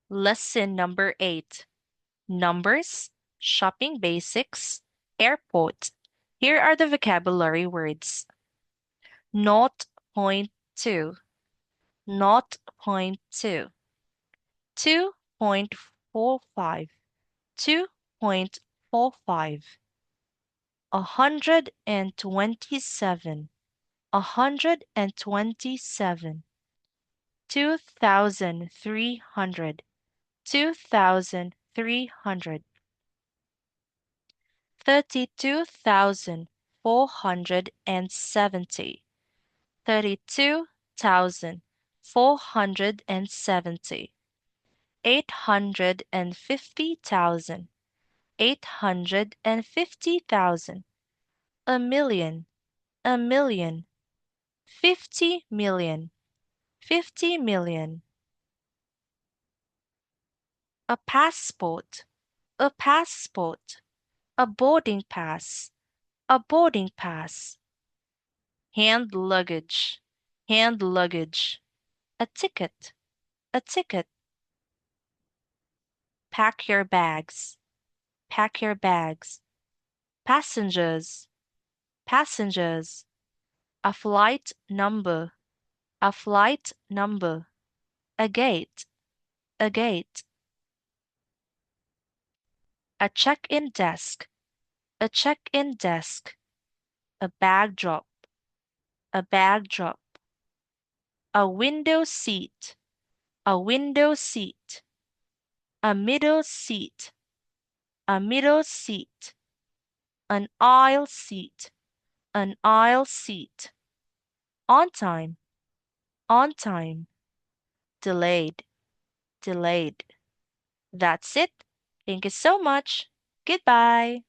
Lesson number 8. Numbers, shopping basics, airport. Here are the vocabulary words. 0.2, 0.2, 2.45, 2.45, 127, 127, 2,300, 2,300, 32,470, 32,470, 850,000, 850,000, a million, a million, 50 million, 50 million, a passport, a passport, a boarding pass, a boarding pass, hand luggage, hand luggage, a ticket, a ticket, pack your bags, pack your bags, passengers, passengers, a flight number, a flight number, a gate, a gate, a check-in desk, a check-in desk, a bag drop, a bag drop, a window seat, a window seat, a middle seat, a middle seat, an aisle seat, an aisle seat, on time, on time, delayed, delayed. That's it. Thank you so much. Goodbye.